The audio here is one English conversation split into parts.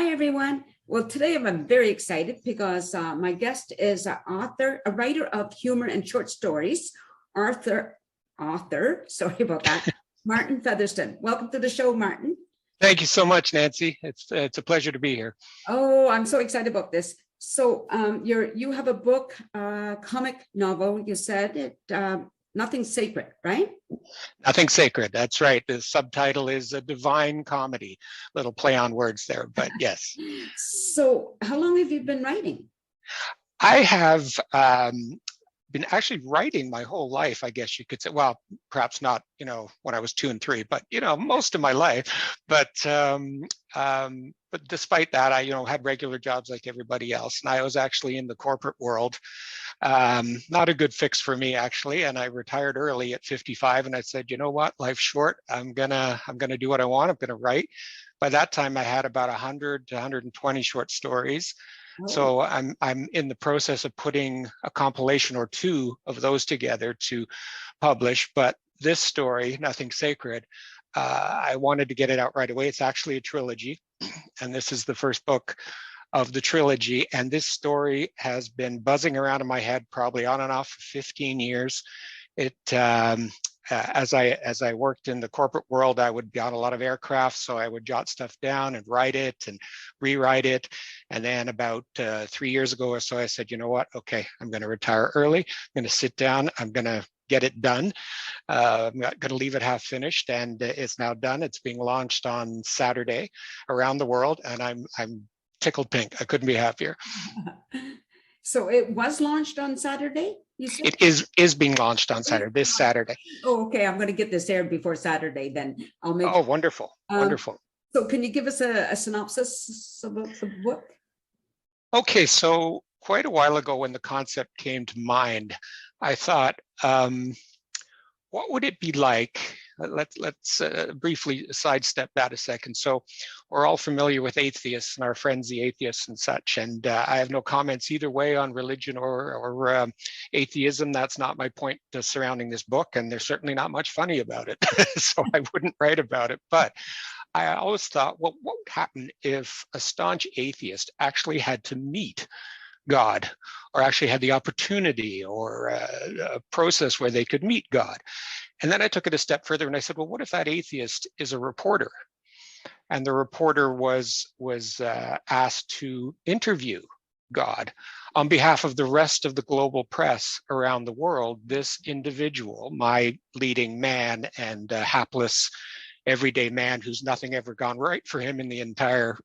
Hi, everyone. Well, today I'm very excited because my guest is an author, a writer of humor and short stories, sorry about that, Martin Featherston. Welcome to the show, Martin. Thank you so much, Nancy. It's a pleasure to be here. Oh, I'm so excited about this. So you have a book, comic novel, you said it, Nothing Sacred, right? Nothing Sacred. That's right. The subtitle is A Divine Comedy. Little play on words there, but yes. So how long have you been writing? I have been actually writing my whole life, I guess you could say. Well, perhaps not, when I was 2 and 3, but, most of my life. But despite that, I, had regular jobs like everybody else. And I was actually in the corporate world. Not a good fix for me, actually. And I retired early at 55. And I said, you know what, life's short. I'm gonna do what I want. I'm gonna write. By that time, I had about 100 to 120 short stories. Oh. So I'm in the process of putting a compilation or two of those together to publish. But this story, Nothing Sacred, I wanted to get it out right away. It's actually a trilogy, and this is the first book of the trilogy. And this story has been buzzing around in my head probably on and off for 15 years. As I worked in the corporate world, I would be on a lot of aircraft, so I would jot stuff down and write it and rewrite it. And then about 3 years ago or so, I said, you know what? Okay, I'm going to retire early. I'm going to sit down. I'm going to get it done. I'm not going to leave it half finished, and it's now done. It's being launched on Saturday around the world, and I'm tickled pink. I couldn't be happier. So it was launched on Saturday, you said? It is being launched on Saturday, this Saturday. Oh, okay. I'm going to get this aired before Saturday, then I'll make. Oh, wonderful, wonderful. So can you give us a synopsis about the book? Okay, so quite a while ago when the concept came to mind, I thought, what would it be like? Let's briefly sidestep that a second. So we're all familiar with atheists and our friends, the atheists and such. And I have no comments either way on religion or atheism. That's not my point surrounding this book. And there's certainly not much funny about it. So I wouldn't write about it. But I always thought, well, what would happen if a staunch atheist actually had to meet God, or actually had the opportunity or a process where they could meet God? And then I took it a step further and I said, well, what if that atheist is a reporter? And the reporter was asked to interview God on behalf of the rest of the global press around the world. This individual, my leading man and hapless everyday man who's nothing ever gone right for him in the entire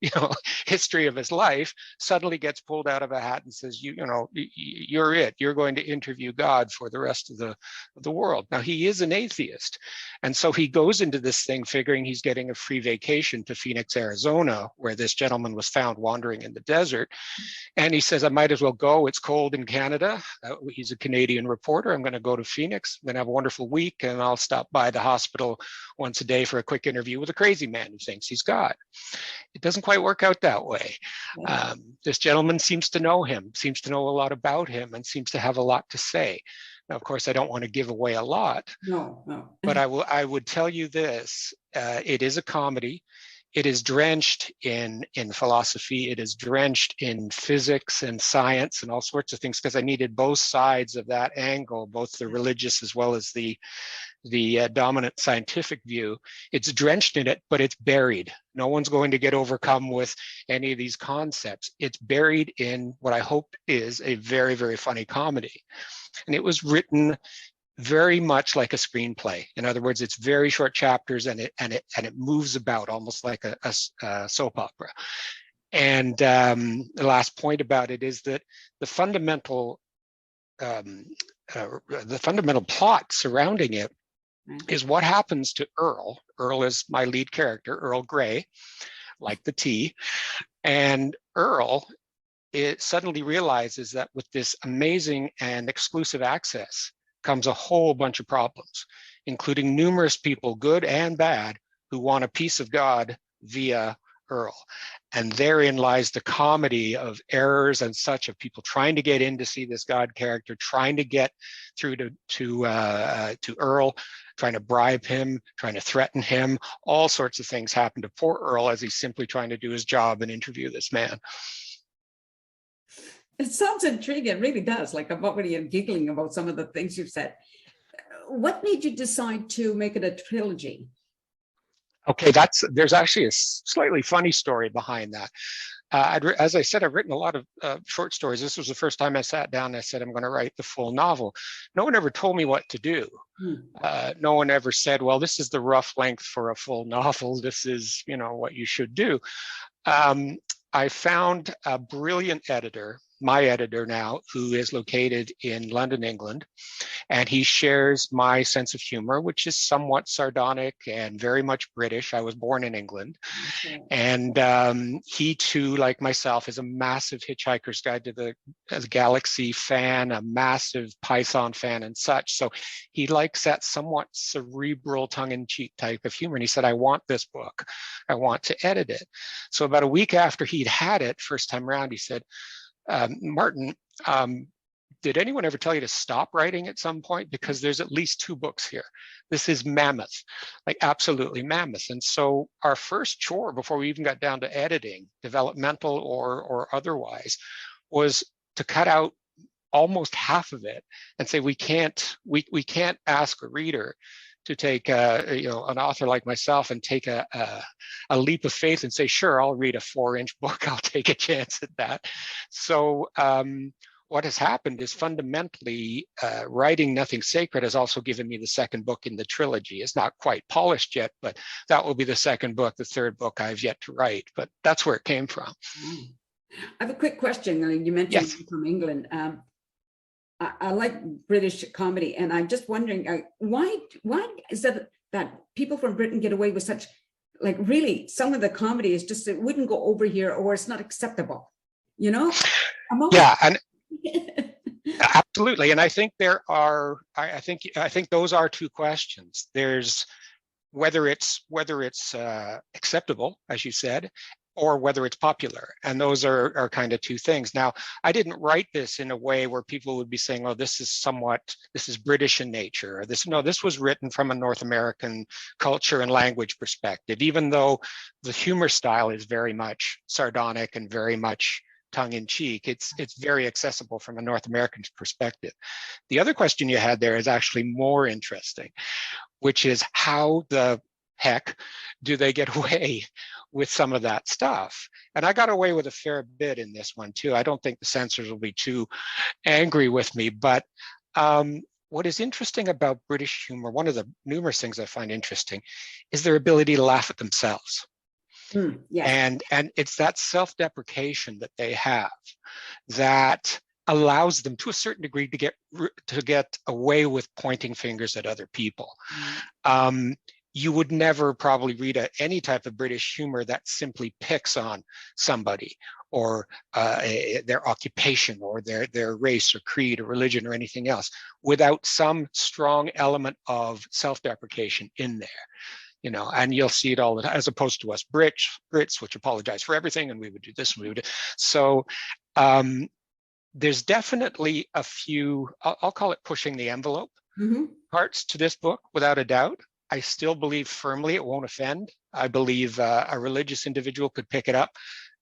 history of his life, suddenly gets pulled out of a hat and says, you're it. You're going to interview God for the rest of the world. Now, he is an atheist. And so he goes into this thing figuring he's getting a free vacation to Phoenix, Arizona, where this gentleman was found wandering in the desert. And he says, I might as well go. It's cold in Canada. He's a Canadian reporter. I'm going to go to Phoenix. I'm going to have a wonderful week, and I'll stop by the hospital once a day for a quick interview with a crazy man who thinks he's God. It doesn't quite work out that way. This gentleman seems to know him, seems to know a lot about him, and seems to have a lot to say. Now, of course, I don't want to give away a lot. No. But I would tell you this: it is a comedy. It is drenched in philosophy. It is drenched in physics and science and all sorts of things, because I needed both sides of that angle, both the religious as well as the dominant scientific view. It's drenched in it, but it's buried. No one's going to get overcome with any of these concepts. It's buried in what I hope is a very, very funny comedy. And it was written very much like a screenplay. In other words, it's very short chapters, and it moves about almost like a soap opera. And the last point about it is that the fundamental plot surrounding it is what happens to Earl. Earl is my lead character, Earl Grey, like the tea. And Earl, it suddenly realizes that with this amazing and exclusive access comes a whole bunch of problems, including numerous people, good and bad, who want a piece of God via Earl. And therein lies the comedy of errors and such, of people trying to get in to see this God character, trying to get through to Earl, trying to bribe him, trying to threaten him. All sorts of things happen to poor Earl as he's simply trying to do his job and interview this man. It sounds intriguing. It really does. Like, I'm already giggling about some of the things you've said. What made you decide to make it a trilogy? Okay, there's actually a slightly funny story behind that. As I said, I've written a lot of short stories. This was the first time I sat down and I said, I'm going to write the full novel. No one ever told me what to do. No one ever said, well, this is the rough length for a full novel. This is, what you should do. I found a brilliant editor, my editor now, who is located in London, England, and he shares my sense of humor, which is somewhat sardonic and very much British. I was born in England. Okay. And he too, like myself, is a massive Hitchhiker's Guide to the Galaxy fan, a massive Python fan and such. So he likes that somewhat cerebral, tongue-in-cheek type of humor. And he said, I want this book. I want to edit it. So about a week after he'd had it, first time around, he said, Martin, did anyone ever tell you to stop writing at some point? Because there's at least 2 books here. This is mammoth, like absolutely mammoth. And so our first chore before we even got down to editing, developmental or otherwise, was to cut out almost half of it and say, we can't ask a reader to take an author like myself and take a leap of faith and say, sure, I'll read a 4-inch book. I'll take a chance at that. So what has happened is fundamentally writing Nothing Sacred has also given me the second book in the trilogy. It's not quite polished yet, but that will be the second book. The third book I've yet to write, but that's where it came from. I have a quick question. You mentioned yes. From England. I like British comedy, and I'm just wondering why is that people from Britain get away with such, like, really some of the comedy is just, it wouldn't go over here, or it's not acceptable, Yeah, and absolutely. And I think I think those are 2 questions. There's whether it's acceptable, as you said, or whether it's popular. And those are kind of 2 things. Now, I didn't write this in a way where people would be saying, oh, this is British in nature. Or this was written from a North American culture and language perspective, even though the humor style is very much sardonic and very much tongue-in-cheek. It's very accessible from a North American perspective. The other question you had there is actually more interesting, which is how the heck do they get away with some of that stuff? And I got away with a fair bit in this one too. I don't think the censors will be too angry with me, but what is interesting about British humor, one of the numerous things I find interesting, is their ability to laugh at themselves. Yes. And it's that self-deprecation that they have that allows them to a certain degree to get away with pointing fingers at other people. You would never probably read any type of British humor that simply picks on somebody or their occupation or their race or creed or religion or anything else without some strong element of self-deprecation in there. And you'll see it all the time, as opposed to us Brits, which apologize for everything, and we would do this and we would do. So there's definitely a few, I'll call it pushing the envelope parts to this book, without a doubt. I still believe firmly it won't offend. I believe a religious individual could pick it up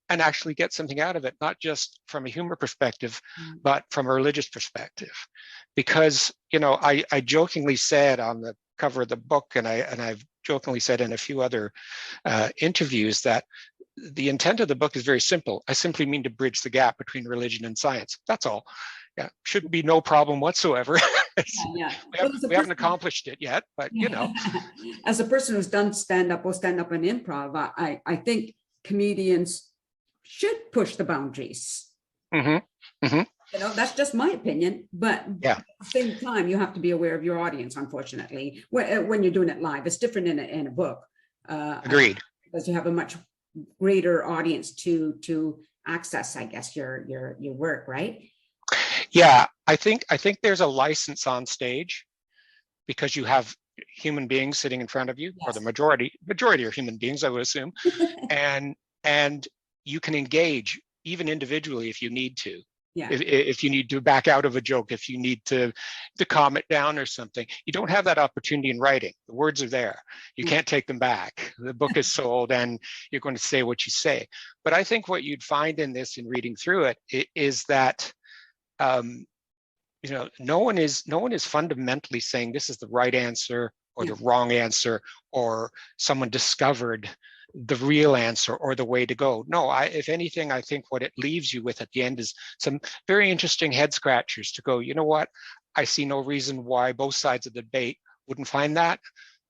and actually get something out of it, not just from a humor perspective, but from a religious perspective. Because, I jokingly said on the cover of the book, and I've jokingly said in a few other interviews, that the intent of the book is very simple. I simply mean to bridge the gap between religion and science. That's all. Yeah, shouldn't be no problem whatsoever. We haven't accomplished it yet, but As a person who's done stand-up and improv, I think comedians should push the boundaries. That's just my opinion, but at the same time, you have to be aware of your audience, unfortunately, when you're doing it live. It's different in a book. Agreed. Because you have a much greater audience to access, I guess, your work, right? Yeah, I think there's a license on stage because you have human beings sitting in front of you, or the majority are human beings, I would assume, and and you can engage even individually if you need to. Yeah. If you need to back out of a joke, if you need to calm it down or something, you don't have that opportunity in writing. The words are there. You can't take them back. The book is sold and you're going to say what you say. But I think what you'd find in this, in reading through it, is that no one is fundamentally saying this is the right answer or the wrong answer, or someone discovered the real answer or the way to go. No, if anything, I think what it leaves you with at the end is some very interesting head scratchers to go, you know what? I see no reason why both sides of the debate wouldn't find that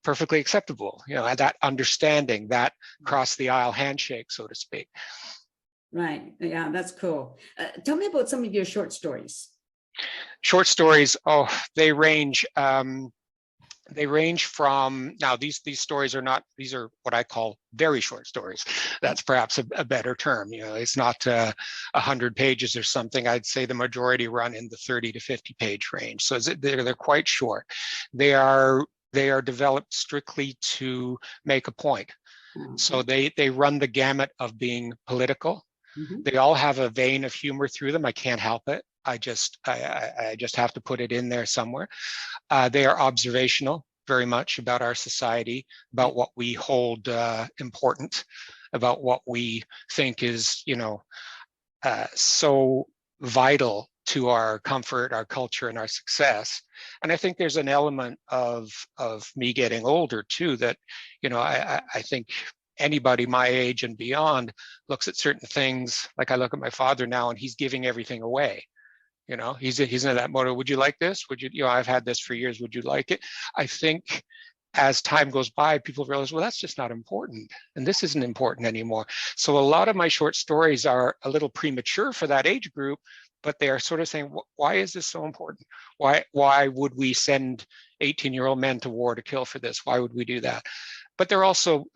perfectly acceptable. That understanding, that cross the aisle handshake, so to speak. Right. Yeah, that's cool. Tell me about some of your short stories. Short stories, they range. They range from, now these stories are not, these are what I call very short stories. That's perhaps a better term. It's not 100 pages or something. I'd say the majority run in the 30 to 50 page range. So they're quite short. They are developed strictly to make a point. So they run the gamut of being political. They all have a vein of humor through them. I can't help it. I just have to put it in there somewhere. They are observational, very much about our society, about what we hold important, about what we think is, so vital to our comfort, our culture, and our success. And I think there's an element of me getting older too, that, I think anybody my age and beyond looks at certain things. Like I look at my father now and he's giving everything away. He's in that mode. Would you like this? Would you, I've had this for years. Would you like it? I think as time goes by, people realize, well, that's just not important. And this isn't important anymore. So a lot of my short stories are a little premature for that age group, but they are sort of saying, why is this so important? Why would we send 18-year-old men to war to kill for this? Why would we do that? But they're also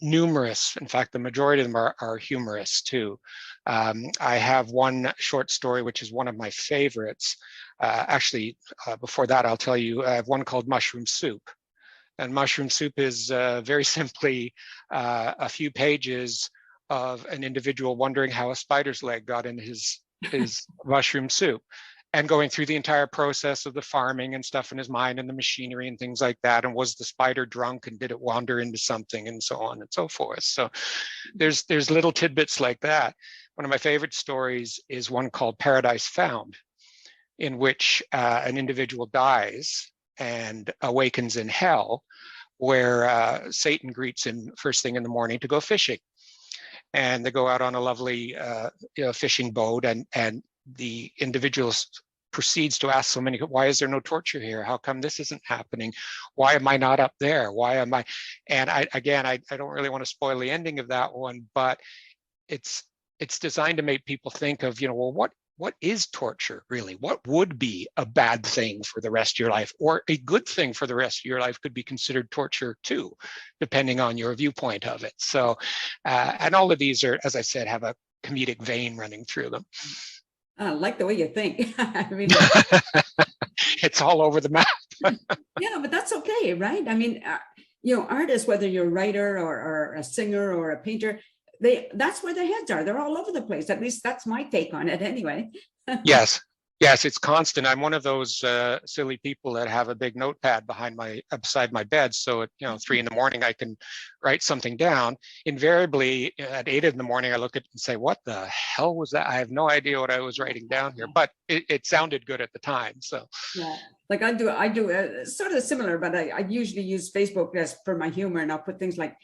numerous. In fact, the majority of them are humorous too. I have one short story, which is one of my favorites. Before that, I'll tell you, I have one called Mushroom Soup. And Mushroom Soup is very simply a few pages of an individual wondering how a spider's leg got in his mushroom soup, and going through the entire process of the farming and stuff in his mind and the machinery and things like that. And was the spider drunk and did it wander into something, and so on and so forth. So there's little tidbits like that. One of my favorite stories is one called Paradise Found, in which an individual dies and awakens in hell, where Satan greets him first thing in the morning to go fishing. And they go out on a lovely fishing boat, and the individual proceeds to ask so many, why is there no torture here? How come this isn't happening? Why am I not up there? Why am I? And I don't really want to spoil the ending of that one, but it's designed to make people think of, well, what is torture really? What would be a bad thing for the rest of your life, or a good thing for the rest of your life could be considered torture too, depending on your viewpoint of it. So, and all of these are, as I said, have a comedic vein running through them. I like the way you think. I mean, it's all over the map. Yeah, but that's okay, right? I mean, artists, whether you're a writer or a singer or a painter, that's where their heads are. They're all over the place. At least that's my take on it anyway. Yes, it's constant. I'm one of those silly people that have a big notepad beside my bed. So at 3 a.m, I can write something down. Invariably at 8 a.m, I look at it and say, what the hell was that? I have no idea what I was writing down here, but it sounded good at the time. So yeah, like I do sort of similar, but I usually use Facebook as for my humor, and I'll put things like,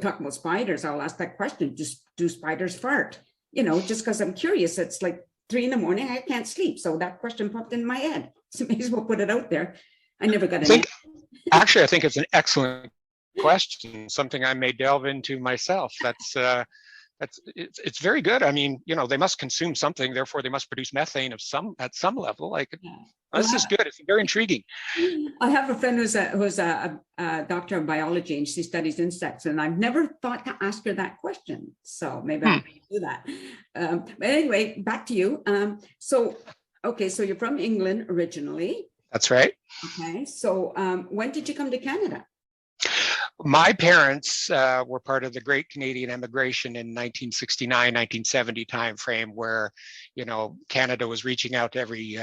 talking about spiders, I'll ask that question, just do spiders fart? Just because I'm curious. It's like 3 a.m, I can't sleep. So that question popped in my head. So may as well put it out there. I never got it. Actually, I think it's an excellent question, something I may delve into myself. It's very good. I mean, they must consume something, therefore they must produce methane at some level. This is good. It's very intriguing. I have a friend who's a doctor of biology, and she studies insects, and I've never thought to ask her that question. So maybe I can do that. But anyway, back to you. So you're from England originally. That's right. Okay. So when did you come to Canada? My parents were part of the Great Canadian Emigration in 1969, 1970 timeframe, where, you know, Canada was reaching out to every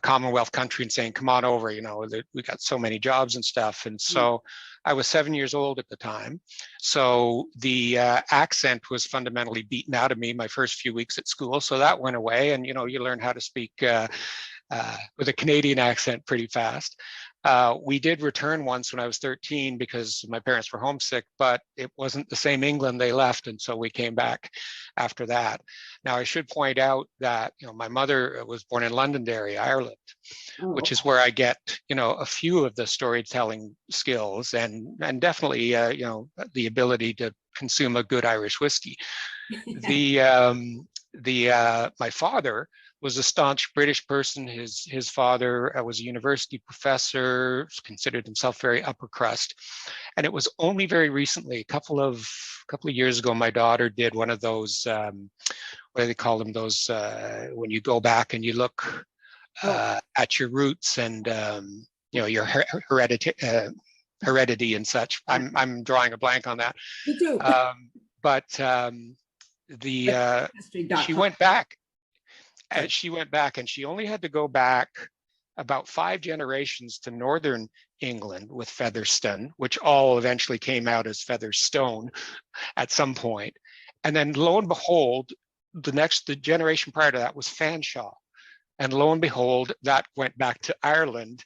Commonwealth country and saying, come on over, you know, we got so many jobs and stuff. And so I was 7 years old at the time. So the accent was fundamentally beaten out of me my first few weeks at school. So that went away. And, you know, you learn how to speak with a Canadian accent pretty fast. We did return once when I was 13 because my parents were homesick, but it wasn't the same England they left. And so we came back after that. Now, I should point out that, you know, my mother was born in Londonderry, Ireland, which is where I get, you know, a few of the storytelling skills and definitely, you know, the ability to consume a good Irish whiskey. My father was a staunch British person. His father was a university professor, considered himself very upper crust. And it was only very recently, a couple of years ago, my daughter did one of those, what do they call them? Those, when you go back and you look at your roots and, you know, your heredity and such. I'm drawing a blank on that. Me too. She went back. And she went back, and she only had to go back about 5 generations to northern England with Featherston, which all eventually came out as Featherstone at some point. And then lo and behold, the generation prior to that was Fanshawe. And lo and behold, that went back to Ireland,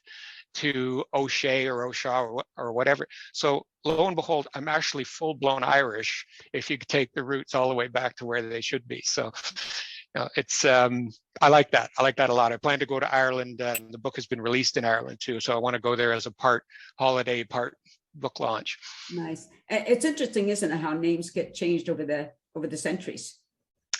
to O'Shea or O'Shaw or whatever. So lo and behold, I'm actually full-blown Irish if you take the roots all the way back to where they should be. So, you know, it's I like that. I like that a lot. I plan to go to Ireland, and the book has been released in Ireland too. So I want to go there as a part holiday, part book launch. Nice. It's interesting, isn't it, how names get changed over the centuries?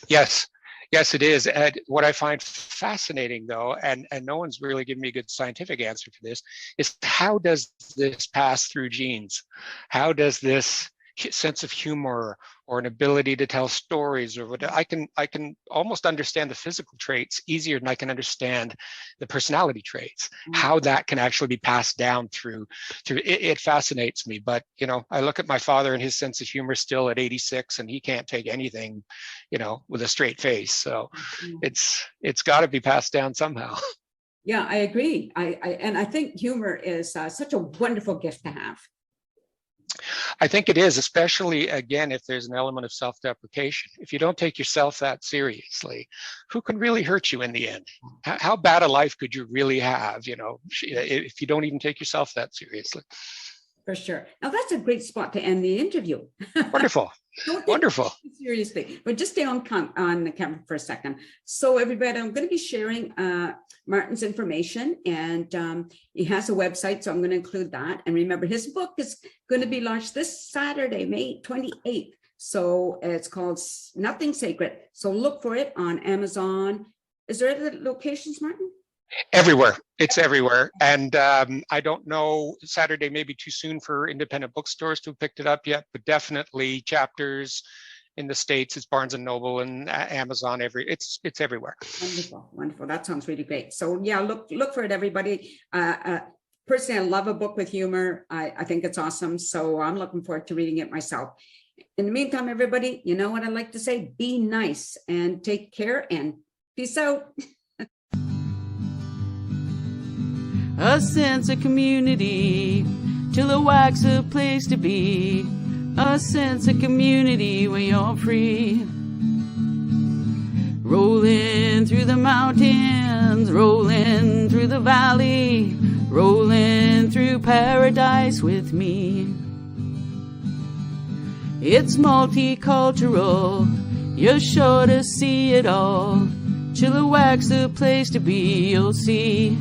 Yes. Yes, it is. And what I find fascinating, though, and no one's really given me a good scientific answer to this, is how does this pass through genes? How does this sense of humor or an ability to tell stories, or what I can almost understand the physical traits easier than I can understand the personality traits. How that can actually be passed down through it fascinates me. But, you know, I look at my father and his sense of humor still at 86, and he can't take anything, you know, with a straight face. So it's got to be passed down somehow. Yeah, I agree. I think humor is such a wonderful gift to have. I think it is, especially, again, if there's an element of self-deprecation. If you don't take yourself that seriously, who can really hurt you in the end? How bad a life could you really have, you know, if you don't even take yourself that seriously? For sure. Now, that's a great spot to end the interview. Wonderful. Wonderful. Seriously, but just stay on the camera for a second. So everybody, I'm going to be sharing Martin's information, and he has a website, so I'm going to include that. And remember, his book is going to be launched this Saturday, May 28th. So it's called Nothing Sacred. So look for it on Amazon. Is there other locations, Martin? Everywhere. It's everywhere. And I don't know, Saturday may be too soon for independent bookstores to have picked it up yet, but definitely Chapters in the States, it's Barnes and Noble and Amazon, it's everywhere. Wonderful, wonderful. That sounds really great. So yeah, look for it, everybody. Personally, I love a book with humor. I think it's awesome. So I'm looking forward to reading it myself. In the meantime, everybody, you know what I like to say, be nice and take care and peace out. A sense of community, Chilliwack's a place to be. A sense of community where you're free. Rolling through the mountains, rolling through the valley, rolling through paradise with me. It's multicultural, you're sure to see it all. Chilliwack's a place to be, you'll see.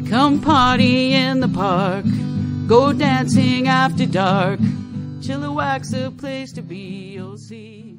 Come party in the park, go dancing after dark. Chilliwack's a place to be, you'll see.